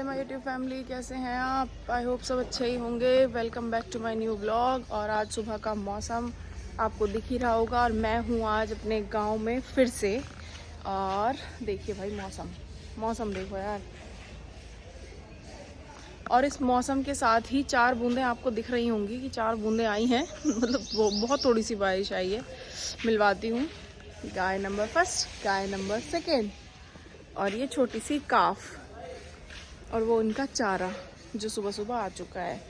My YouTube family, कैसे हैं आप? आई होप सब अच्छे ही होंगे। Welcome back to my new blog. और आज सुबह का मौसम आपको दिख ही रहा होगा और मैं हूँ आज अपने गांव में फिर से। और देखिए भाई, मौसम देखो यार। और इस मौसम के साथ ही 4 बूंदें आपको दिख रही होंगी कि 4 बूंदें आई हैं मतलब वो बहुत थोड़ी सी बारिश आई है। मिलवाती हूँ गाय नंबर 1, गाय नंबर 2 और ये छोटी सी काफ और वो उनका चारा जो सुबह सुबह आ चुका है।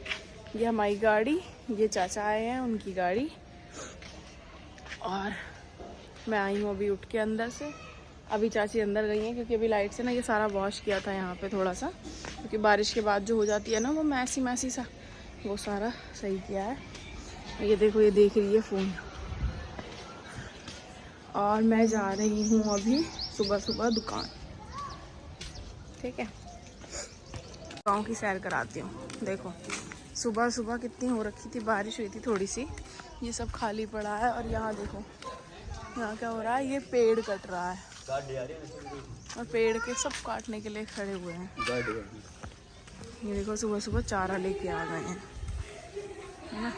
ये हमारी गाड़ी, ये चाचा आए हैं उनकी गाड़ी। और मैं आई हूँ अभी उठ के अंदर से। अभी चाची अंदर गई हैं क्योंकि अभी लाइट से ना ये सारा वॉश किया था यहाँ पे थोड़ा सा, क्योंकि बारिश के बाद जो हो जाती है ना वो मैसी सा, वो सारा सही किया है। ये देखो, ये देख रही है फ़ोन। और मैं जा रही हूँ अभी सुबह सुबह दुकान। ठीक है, गाँव की सैर कराती हूँ। देखो सुबह सुबह कितनी हो रखी थी, बारिश हुई थी थोड़ी सी, ये सब खाली पड़ा है। और यहाँ देखो, यहाँ क्या हो रहा है, ये पेड़ कट रहा है और पेड़ के सब काटने के लिए खड़े हुए हैं। ये देखो सुबह सुबह चारा लेके आ गए हैं, है ना।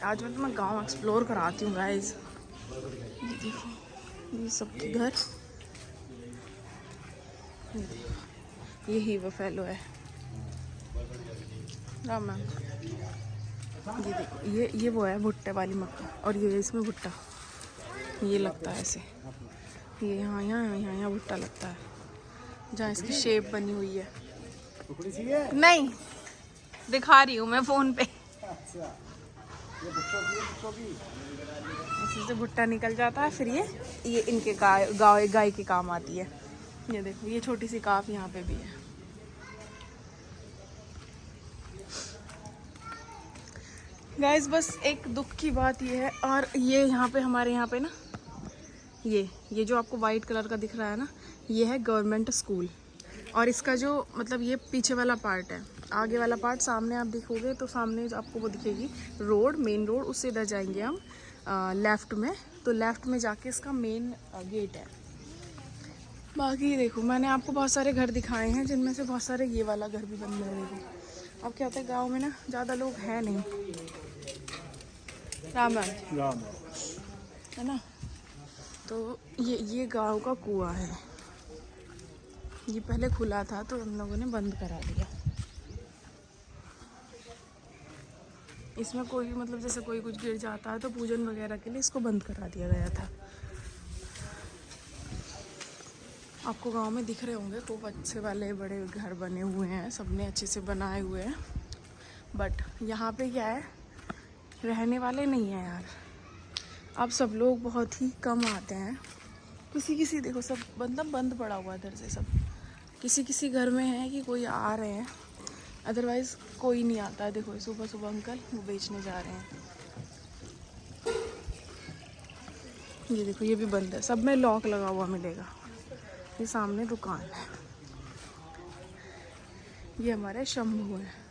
आज मैं तुम्हें गाँव एक्सप्लोर कराती हूँ गाइस। ये देखो, ये सबके घर, यही वो फैलो है राम। ये देखो, ये वो है भुट्टे वाली मक्का, और ये इसमें भुट्टा ये लगता है ऐसे। ये यहाँ भुट्टा लगता है जहाँ इसकी शेप बनी हुई है। नहीं दिखा रही हूँ मैं फ़ोन पे। ऐसे से भुट्टा निकल जाता है, फिर ये इनके गाय के काम आती है। ये देखो, ये छोटी सी काफ यहाँ पे भी है। गाइस बस एक दुख की बात ये है, और ये यहाँ पे हमारे यहाँ पे ना ये जो आपको वाइट कलर का दिख रहा है ना, ये है गवर्नमेंट स्कूल। और इसका जो मतलब ये पीछे वाला पार्ट है, आगे वाला पार्ट सामने आप देखोगे तो सामने जो आपको वो दिखेगी रोड, मेन रोड, उससे इधर जाएंगे हम लेफ़्ट में। तो लेफ़्ट में जाके इसका मेन गेट है। बाकी देखो, मैंने आपको बहुत सारे घर दिखाए हैं जिनमें से बहुत सारे ये वाला घर भी बन गए। देखो अब क्या होता है, गाँव में ना ज़्यादा लोग हैं नहीं। राम है ना। तो ये गांव का कुआं है। ये पहले खुला था तो हम लोगों ने बंद करा दिया। इसमें कोई मतलब जैसे कोई कुछ गिर जाता है तो पूजन वगैरह के लिए इसको बंद करा दिया गया था। आपको गांव में दिख रहे होंगे खूब अच्छे वाले बड़े घर बने हुए हैं, सबने अच्छे से बनाए हुए हैं। बट यहाँ पे क्या है, रहने वाले नहीं हैं यार। अब सब लोग बहुत ही कम आते हैं। किसी देखो, सब मतलब बंद पड़ा हुआ इधर से सब। किसी घर में है कि कोई आ रहे हैं, अदरवाइज़ कोई नहीं आता है। देखो सुबह सुबह अंकल वो बेचने जा रहे हैं। ये देखो, ये भी बंद है, सब में लॉक लगा हुआ मिलेगा। ये सामने दुकान है, ये हमारे शंभू है।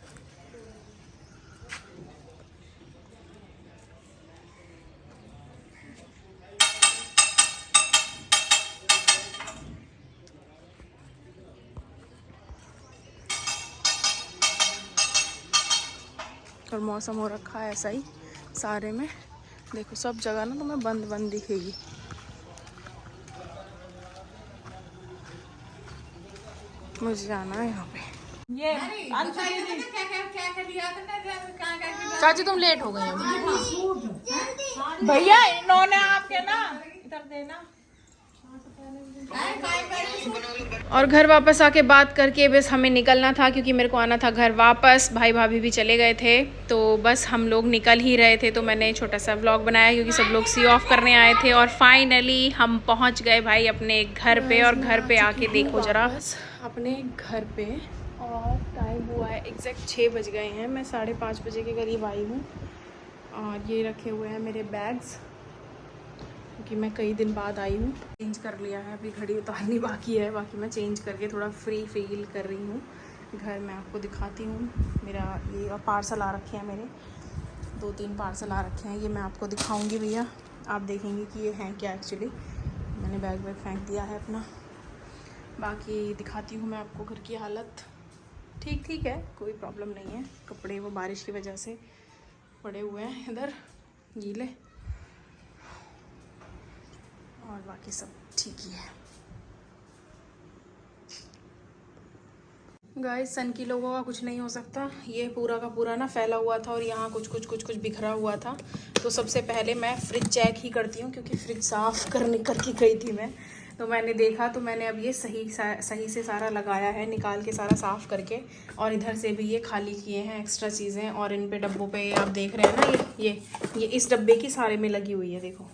और मौसम हो रखा है ऐसा ही सारे में। देखो सब जगह ना तुम्हें बंद दिखेगी। मुझे जाना है यहाँ पे। ये चाची तुम लेट हो गई हो भैया, इन्होंने आपके ना इधर देना। और घर वापस आके बात करके बस हमें निकलना था, क्योंकि मेरे को आना था घर वापस। भाई भाभी भी चले गए थे तो बस हम लोग निकल ही रहे थे। तो मैंने छोटा सा व्लॉग बनाया क्योंकि सब लोग सी ऑफ करने आए थे। और फाइनली हम पहुंच गए भाई अपने घर पे। और घर पे आके देखो जरा अपने घर पे, और टाइम हुआ है एग्जैक्ट 6 बज गए हैं। मैं 5:30 बजे के करीब आई हूँ। और ये रखे हुए हैं मेरे बैग्स, क्योंकि मैं कई दिन बाद आई हूँ। चेंज कर लिया है, अभी घड़ी उतारनी बाकी है। बाकी मैं चेंज करके थोड़ा फ्री फील कर रही हूँ। घर मैं आपको दिखाती हूँ। मेरा ये पार्सल आ रखे हैं, मेरे 2-3 पार्सल आ रखे हैं। ये मैं आपको दिखाऊँगी भैया, आप देखेंगे कि ये हैं क्या एक्चुअली। मैंने बैग फेंक दिया है अपना। बाकी दिखाती हूँ मैं आपको घर की हालत। ठीक ठीक है, कोई प्रॉब्लम नहीं है। कपड़े वो बारिश की वजह से पड़े हुए हैं इधर गीले, और बाकी सब ठीक ही है। गाइस सन की लोगों का कुछ नहीं हो सकता। ये पूरा का पूरा ना फैला हुआ था और यहाँ कुछ बिखरा हुआ था। तो सबसे पहले मैं फ्रिज चेक ही करती हूँ, क्योंकि फ्रिज साफ़ करके गई थी मैं। तो मैंने देखा, तो मैंने अब ये सही से सारा लगाया है, निकाल के सारा साफ़ करके। और इधर से भी ये खाली किए हैं एक्स्ट्रा चीज़ें। और इन पे डब्बों पे आप देख रहे हैं ना, ये इस डब्बे की सारे में लगी हुई है। देखो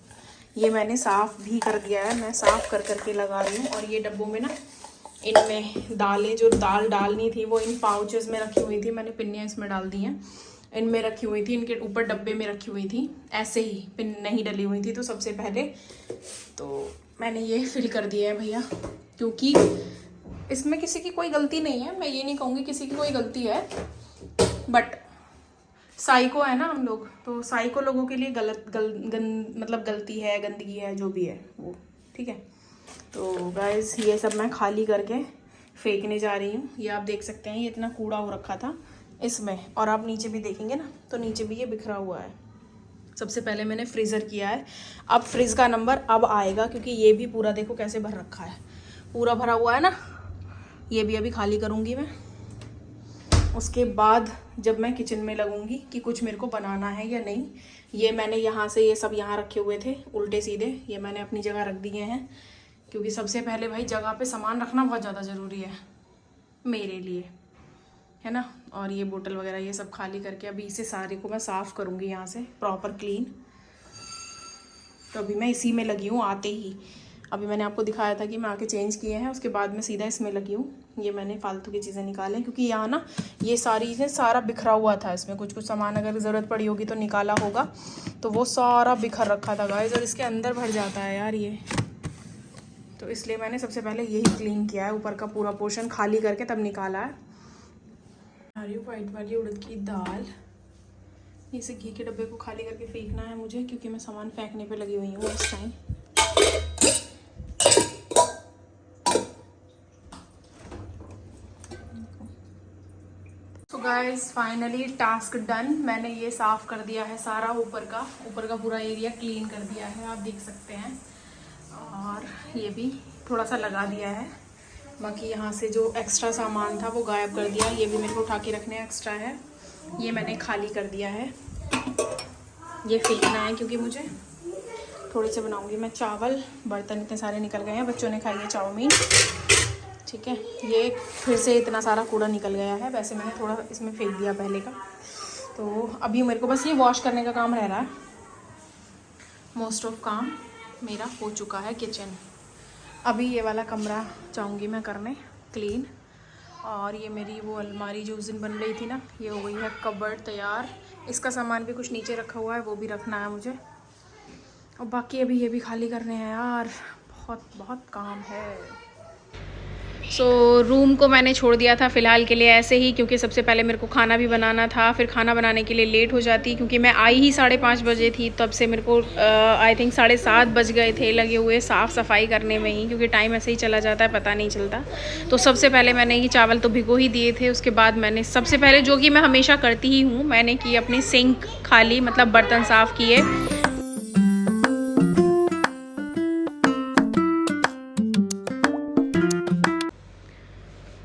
ये मैंने साफ़ भी कर दिया है, मैं साफ़ करके लगा रही हूँ। और ये डब्बों में ना, इनमें दालें जो दाल डालनी थी वो इन पाउचेस में रखी हुई थी। मैंने पिन्नियाँ इसमें डाल दी हैं, इनमें रखी हुई थी, इनके ऊपर डब्बे में रखी हुई थी, ऐसे ही पिन नहीं डली हुई थी। तो सबसे पहले तो मैंने ये फिल कर दिया है भैया, क्योंकि इसमें किसी की कोई गलती नहीं है। मैं ये नहीं कहूँगी किसी की कोई गलती है, बट साइको है ना हम लोग, तो साइको लोगों के लिए मतलब गलती है, गंदगी है, जो भी है वो, ठीक है। तो गाइस ये सब मैं खाली करके फेंकने जा रही हूँ। ये आप देख सकते हैं, ये इतना कूड़ा हो रखा था इसमें। और आप नीचे भी देखेंगे ना, तो नीचे भी ये बिखरा हुआ है। सबसे पहले मैंने फ्रीज़र किया है, अब फ्रिज का नंबर अब आएगा, क्योंकि ये भी पूरा देखो कैसे भर रखा है, पूरा भरा हुआ है ना। ये भी अभी खाली करूँगी मैं। उसके बाद जब मैं किचन में लगूंगी कि कुछ मेरे को बनाना है या नहीं। ये मैंने यहाँ से ये सब यहाँ रखे हुए थे उल्टे सीधे, ये मैंने अपनी जगह रख दिए हैं, क्योंकि सबसे पहले भाई जगह पे सामान रखना बहुत ज़्यादा ज़रूरी है मेरे लिए, है ना। और ये बोतल वगैरह ये सब खाली करके अभी इसे सारे को मैं साफ़ करूँगी यहाँ से प्रॉपर क्लीन। तो अभी मैं इसी में लगी हूँ आते ही। अभी मैंने आपको दिखाया था कि मैं आके चेंज किए हैं, उसके बाद मैं सीधा इसमें लगी हूँ। ये मैंने फालतू की चीज़ें निकालें, क्योंकि यहाँ ना ये सारी चीज़ें सारा बिखरा हुआ था। इसमें कुछ सामान अगर ज़रूरत पड़ी होगी तो निकाला होगा, तो वो सारा बिखर रखा था गाइस, और इसके अंदर भर जाता है यार ये। तो इसलिए मैंने सबसे पहले यही क्लीन किया है, ऊपर का पूरा पोर्शन खाली करके तब निकाला है। वाइट वाली उड़द की दाल, इसे घी के डब्बे को खाली करके फेंकना है मुझे, क्योंकि मैं सामान फेंकने पे लगी हुई हूँ इस टाइम। तो गाइस फाइनली टास्क डन। मैंने ये साफ़ कर दिया है सारा, ऊपर का पूरा एरिया क्लीन कर दिया है, आप देख सकते हैं। और ये भी थोड़ा सा लगा दिया है, बाकी यहाँ से जो एक्स्ट्रा सामान था वो गायब कर दिया। ये भी मेरे को उठा के रखने एक्स्ट्रा है, ये मैंने खाली कर दिया है। ये फेंकना है, क्योंकि मुझे थोड़े से बनाऊंगी मैं चावल। बर्तन इतने सारे निकल गए हैं, बच्चों ने खाई है चाउमीन, ठीक है। ये फिर से इतना सारा कूड़ा निकल गया है, वैसे मैंने थोड़ा इसमें फेंक दिया पहले का। तो अभी मेरे को बस ये वॉश करने का काम रह रहा है। मोस्ट ऑफ काम मेरा हो चुका है किचन। अभी ये वाला कमरा चाहूँगी मैं करने क्लीन। और ये मेरी वो अलमारी जो उस दिन बन रही थी ना, ये हो गई है कबर्ड तैयार। इसका सामान भी कुछ नीचे रखा हुआ है, वो भी रखना है मुझे। और बाकी अभी ये भी खाली करने हैं यार, बहुत काम है। सो रूम को मैंने छोड़ दिया था फ़िलहाल के लिए ऐसे ही, क्योंकि सबसे पहले मेरे को खाना भी बनाना था। फिर खाना बनाने के लिए लेट हो जाती, क्योंकि मैं आई ही 5:30 बजे थी, तब से मेरे को आई थिंक 7:30 बज गए थे लगे हुए साफ़ सफाई करने में ही, क्योंकि टाइम ऐसे ही चला जाता है, पता नहीं चलता। तो सबसे पहले मैंने ये चावल तो भिगो ही दिए थे। उसके बाद मैंने सबसे पहले, जो कि मैं हमेशा करती ही हूँ, मैंने की अपनी सिंक खाली, मतलब बर्तन साफ़ किए।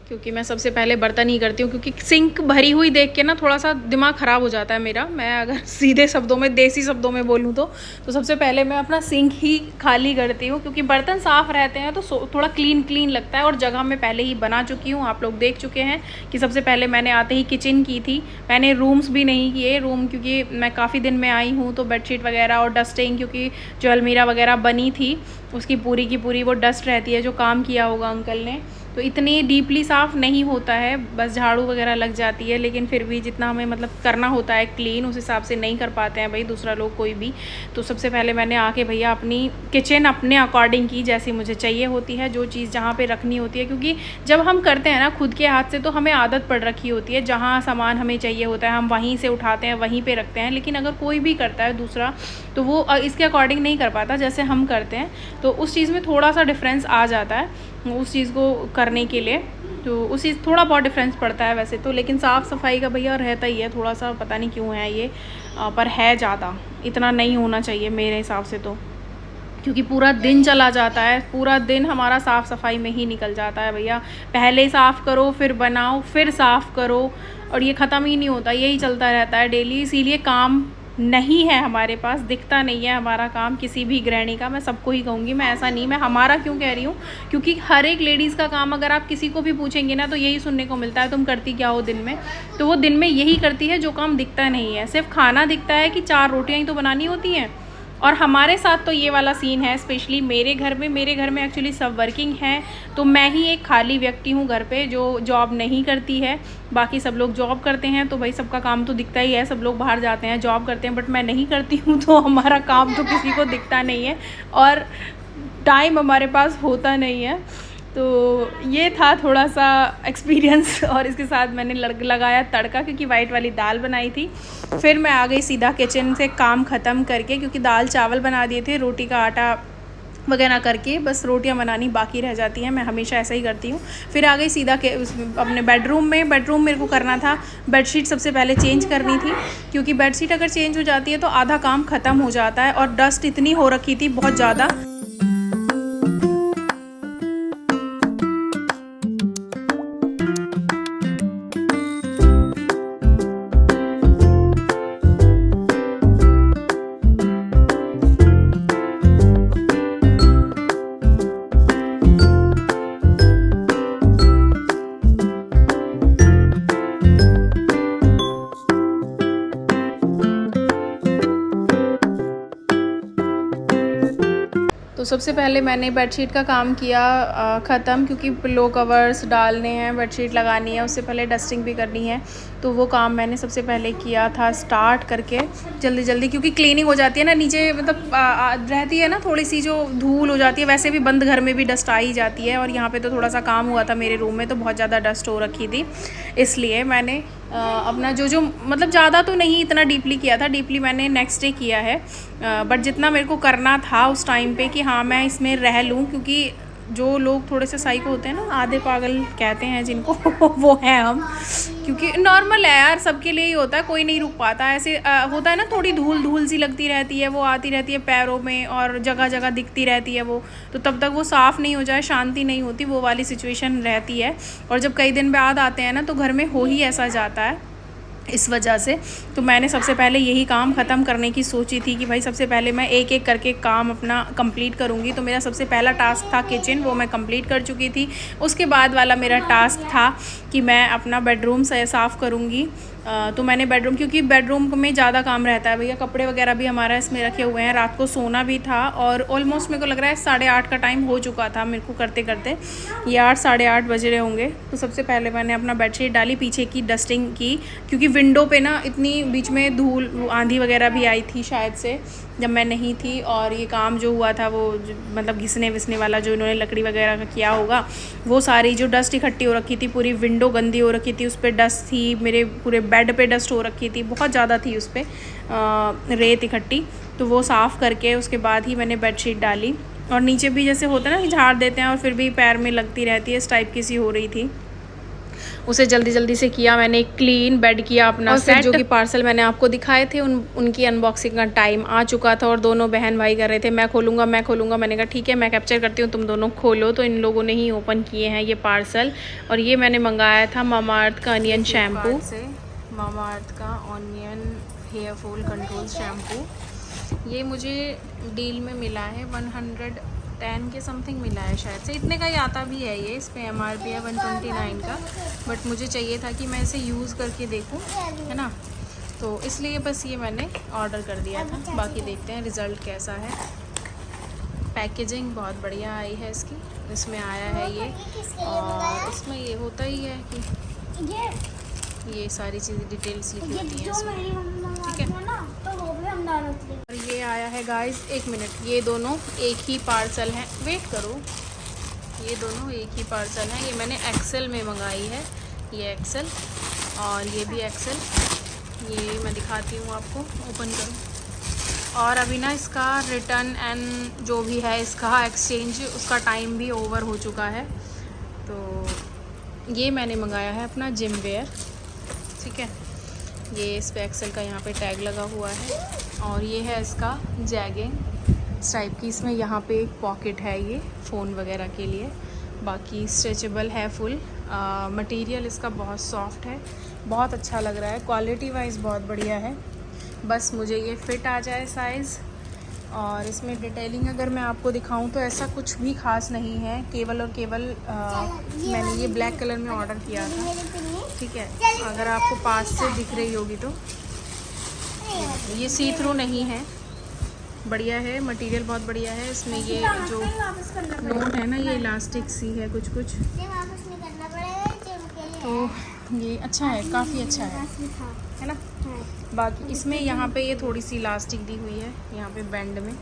क्योंकि मैं सबसे पहले बर्तन ही करती हूँ, क्योंकि सिंक भरी हुई देख के ना थोड़ा सा दिमाग ख़राब हो जाता है मेरा। मैं अगर सीधे शब्दों में, देसी शब्दों में बोलूँ तो सबसे पहले मैं अपना सिंक ही खाली करती हूँ, क्योंकि बर्तन साफ़ रहते हैं तो थोड़ा क्लीन लगता है। और जगह मैं पहले ही बना चुकी हूँ, आप लोग देख चुके हैं कि सबसे पहले मैंने आते ही किचन की थी। मैंने रूम्स भी नहीं किए, रूम क्योंकि मैं काफ़ी दिन में आई हूँ, तो बेडशीट वगैरह और डस्टिंग, क्योंकि जो अलमीरा वगैरह बनी थी उसकी पूरी की पूरी वो डस्ट रहती है, जो काम किया होगा अंकल ने, तो इतनी डीपली साफ़ नहीं होता है, बस झाड़ू वगैरह लग जाती है। लेकिन फिर भी जितना हमें मतलब करना होता है क्लीन, उस हिसाब से नहीं कर पाते हैं भाई दूसरा लोग कोई भी। तो सबसे पहले मैंने आके भैया अपनी किचन अपने अकॉर्डिंग की, जैसी मुझे चाहिए होती है, जो चीज़ जहाँ पे रखनी होती है। क्योंकि जब हम करते हैं ना खुद के हाथ से, तो हमें आदत पड़ रखी होती है, जहाँ सामान हमें चाहिए होता है हम वहीं से उठाते हैं, वहीं पर रखते हैं। लेकिन अगर कोई भी करता है दूसरा, तो वो इसके अकॉर्डिंग नहीं कर पाता जैसे हम करते हैं, तो उस चीज़ में थोड़ा सा डिफरेंस आ जाता है। उस चीज़ को करने के लिए। तो उसी थोड़ा बहुत डिफरेंस पड़ता है वैसे तो, लेकिन साफ़ सफाई का भैया रहता ही है थोड़ा सा, पता नहीं क्यों है ये, पर है ज़्यादा, इतना नहीं होना चाहिए मेरे हिसाब से तो, क्योंकि पूरा दिन चला जाता है, पूरा दिन हमारा साफ़ सफाई में ही निकल जाता है भैया। पहले साफ़ करो, फिर बनाओ, फिर साफ़ करो, और ये ख़त्म ही नहीं होता, यही चलता रहता है डेली। इसीलिए काम नहीं है हमारे पास, दिखता नहीं है हमारा काम किसी भी गृहिणी का। मैं सबको ही कहूँगी, मैं ऐसा नहीं, मैं हमारा क्यों कह रही हूँ, क्योंकि हर एक लेडीज़ का काम अगर आप किसी को भी पूछेंगे ना तो यही सुनने को मिलता है, तुम करती क्या हो दिन में। तो वो दिन में यही करती है जो काम दिखता नहीं है। सिर्फ खाना दिखता है कि 4 रोटियाँ ही तो बनानी होती हैं। और हमारे साथ तो ये वाला सीन है, स्पेशली मेरे घर में एक्चुअली सब वर्किंग हैं, तो मैं ही एक खाली व्यक्ति हूँ घर पे जो जॉब नहीं करती है। बाकी सब लोग जॉब करते हैं, तो भाई सबका काम तो दिखता ही है, सब लोग बाहर जाते हैं, जॉब करते हैं, बट मैं नहीं करती हूँ, तो हमारा काम तो किसी को दिखता नहीं है और टाइम हमारे पास होता नहीं है। तो ये था थोड़ा सा एक्सपीरियंस, और इसके साथ मैंने लगाया तड़का, क्योंकि वाइट वाली दाल बनाई थी। फिर मैं आ गई सीधा किचन से काम ख़त्म करके, क्योंकि दाल चावल बना दिए थे, रोटी का आटा वगैरह करके बस रोटियां बनानी बाकी रह जाती हैं, मैं हमेशा ऐसा ही करती हूँ। फिर आ गई सीधा अपने बेडरूम मेरे को करना था बेडशीट सबसे पहले चेंज करनी थी, क्योंकि बेडशीट अगर चेंज हो जाती है तो आधा काम ख़त्म हो जाता है, और डस्ट इतनी हो रखी थी बहुत ज़्यादा। तो सबसे पहले मैंने बेडशीट का काम किया ख़त्म, क्योंकि पिलो कवर्स डालने हैं, बेडशीट लगानी है, उससे पहले डस्टिंग भी करनी है। तो वो काम मैंने सबसे पहले किया था स्टार्ट करके जल्दी, क्योंकि क्लीनिंग हो जाती है ना नीचे, मतलब रहती है ना थोड़ी सी जो धूल हो जाती है, वैसे भी बंद घर में भी डस्ट आ ही जाती है, और यहाँ पे तो थोड़ा सा काम हुआ था मेरे रूम में, तो बहुत ज़्यादा डस्ट हो रखी थी। इसलिए मैंने अपना जो मतलब ज़्यादा तो नहीं इतना डीपली किया था, डीपली मैंने नेक्स्ट डे किया है, बट जितना मेरे को करना था उस टाइम पे कि हाँ मैं इसमें रह लूँ, क्योंकि जो लोग थोड़े से साइको होते हैं ना, आधे पागल कहते हैं जिनको वो हैं हम, क्योंकि नॉर्मल है यार, सबके लिए ही होता है, कोई नहीं रुक पाता। ऐसे होता है ना, थोड़ी धूल सी लगती रहती है, वो आती रहती है पैरों में और जगह जगह दिखती रहती है वो, तो तब तक वो साफ़ नहीं हो जाए शांति नहीं होती, वो वाली सिचुएशन रहती है। और जब कई दिन बाद आते हैं ना तो घर में हो ही ऐसा जाता है, इस वजह से। तो मैंने सबसे पहले यही काम ख़त्म करने की सोची थी कि भाई सबसे पहले मैं एक एक करके काम अपना कंप्लीट करूँगी। तो मेरा सबसे पहला टास्क था किचन, वो मैं कंप्लीट कर चुकी थी। उसके बाद वाला मेरा टास्क था कि मैं अपना बेडरूम से साफ़ करूँगी। तो मैंने बेडरूम, क्योंकि बेडरूम में ज़्यादा काम रहता है भैया, कपड़े वगैरह भी हमारा इसमें रखे हुए हैं, रात को सोना भी था, और ऑलमोस्ट मेरे को लग रहा है 8:30 का टाइम हो चुका था मेरे को करते करते, ये 8 साढ़े 8 बज रहे होंगे। तो सबसे पहले मैंने अपना बेडशीट डाली, पीछे की डस्टिंग की, क्योंकि विंडो पे ना इतनी बीच में धूल आंधी वगैरह भी आई थी शायद से जब मैं नहीं थी, और ये काम जो हुआ था वो मतलब घिसने विसने वाला जो इन्होंने लकड़ी वगैरह का किया होगा, वो सारी जो डस्ट इकट्ठी हो रखी थी, पूरी विंडो गंदी हो रखी थी, उस पर डस्ट थी, मेरे पूरे बेड पे डस्ट हो रखी थी, बहुत ज़्यादा थी उस पर रेत इकट्ठी। तो वो साफ़ करके उसके बाद ही मैंने बेडशीट डाली, और नीचे भी जैसे होता है ना कि झाड़ देते हैं और फिर भी पैर में लगती रहती है, इस टाइप की सी हो रही थी, उसे जल्दी से किया मैंने, क्लीन बेड किया अपना सेट। जो कि पार्सल मैंने आपको दिखाए थे उनकी अनबॉक्सिंग का टाइम आ चुका था, और दोनों बहन भाई कर रहे थे मैं खोलूँगा। मैंने कहा ठीक है मैं कैप्चर करती हूँ, तुम दोनों खोलो। तो इन लोगों ने ही ओपन किए हैं ये पार्सल, और ये मैंने मंगाया था मामाअर्थ का अनियन शैम्पू से, मामाअर्थ का onion hair fall control shampoo. ये मुझे डील में मिला है 110 के समथिंग मिला है शायद से, इतने का ही आता भी है ये, इस पे MRP है 129 का, बट मुझे चाहिए था कि मैं इसे यूज़ करके देखूं, है ना, तो इसलिए बस ये मैंने ऑर्डर कर दिया था। बाकी देखते हैं रिज़ल्ट कैसा है। पैकेजिंग बहुत बढ़िया आई है इसकी, इसमें आया है ये, और इसमें ये होता ही है कि ये सारी चीज़ें डिटेल्स लिखी होती हैं इसमें, ठीक है। और ये आया है गाइस, 1 मिनट, ये दोनों एक ही पार्सल हैं, वेट करो, ये दोनों एक ही पार्सल हैं। ये मैंने एक्सेल में मंगाई है, ये एक्सेल और ये भी एक्सेल। ये मैं दिखाती हूँ आपको, ओपन करो, और अभी ना इसका रिटर्न एंड जो भी है इसका एक्सचेंज उसका टाइम भी ओवर हो चुका है। तो ये मैंने मंगाया है अपना जिम वेयर, ठीक है। ये इस पे एक्सेल का यहाँ पे टैग लगा हुआ है और ये है इसका जैगिंग टाइप की। इसमें यहाँ पे एक पॉकेट है ये फ़ोन वगैरह के लिए, बाकी स्ट्रेचेबल है फुल। मटेरियल इसका बहुत सॉफ्ट है, बहुत अच्छा लग रहा है, क्वालिटी वाइज बहुत बढ़िया है। बस मुझे ये फिट आ जाए साइज़। और इसमें डिटेलिंग अगर मैं आपको दिखाऊं तो ऐसा कुछ भी खास नहीं है, केवल और केवल मैंने ये ब्लैक कलर में ऑर्डर किया था, ठीक है। अगर आपको पास से दिख रही होगी तो ये सी थ्रू नहीं है, बढ़िया है, मटेरियल बहुत बढ़िया है। इसमें ये जो नोट है ना ये इलास्टिक सी है कुछ कुछ, तो ये अच्छा है, काफ़ी अच्छा है ना। बाकी इसमें यहाँ पे ये थोड़ी सी इलास्टिक दी हुई है यहाँ पे बैंड में,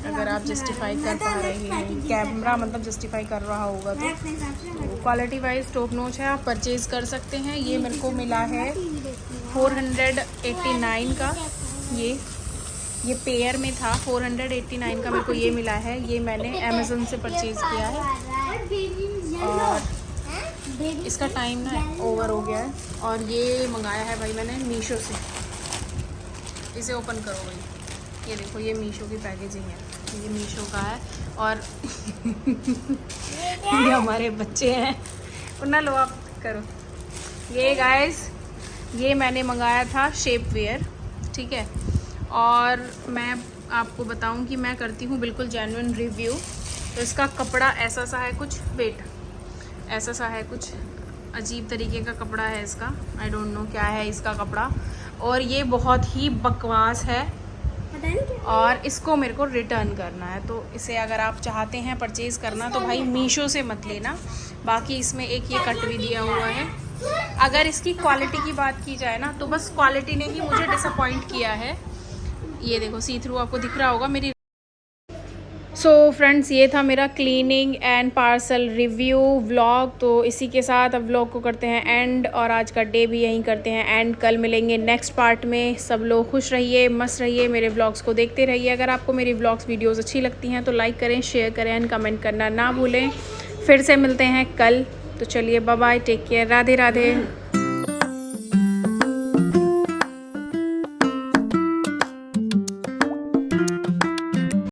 अगर आप जस्टिफाई कर पा रहे हैं, कैमरा मतलब जस्टिफाई कर रहा होगा तो क्वालिटी वाइज टॉप नॉच है, आप परचेज़ कर सकते हैं। ये मेरे को मिला है 489 का, ये पेयर में था, 489 का मेरे को ये मिला है। ये मैंने अमेज़न से परचेज़ किया है और इसका टाइम ना ओवर हो गया है। और ये मंगाया है भाई मैंने मीशो से, इसे ओपन करो भाई, ये देखो ये मीशो की पैकेजिंग है, ये मीशो का है। और ये हमारे बच्चे हैं, उन्ना लो आप करो। ये गाइस ये मैंने मंगाया था शेप वेयर, ठीक है। और मैं आपको बताऊं कि मैं करती हूँ बिल्कुल जेन्युइन रिव्यू। तो इसका कपड़ा ऐसा सा है कुछ, वेट ऐसा सा है कुछ, अजीब तरीके का कपड़ा है इसका, आई डोंट नो क्या है इसका कपड़ा। और ये बहुत ही बकवास है और इसको मेरे को रिटर्न करना है। तो इसे अगर आप चाहते हैं परचेज़ करना तो भाई मीशो से मत लेना। बाकी इसमें एक ये कट भी दिया हुआ है। अगर इसकी क्वालिटी की बात की जाए ना तो बस क्वालिटी ने ही मुझे डिसअपॉइंट किया है। ये देखो सी थ्रू आपको दिख रहा होगा मेरी। सो फ्रेंड्स ये था मेरा cleaning and parcel review vlog. तो इसी के साथ अब व्लॉग को करते हैं एंड, और आज का डे भी यहीं करते हैं एंड। कल मिलेंगे नेक्स्ट पार्ट में। सब लोग खुश रहिए, मस्त रहिए, मेरे व्लॉग्स को देखते रहिए। अगर आपको मेरी व्लॉग्स वीडियोस अच्छी लगती हैं तो लाइक करें, शेयर करें एंड कमेंट करना ना भूलें। फिर से मिलते हैं कल। तो चलिए bye bye, take care, Radhe Radhe.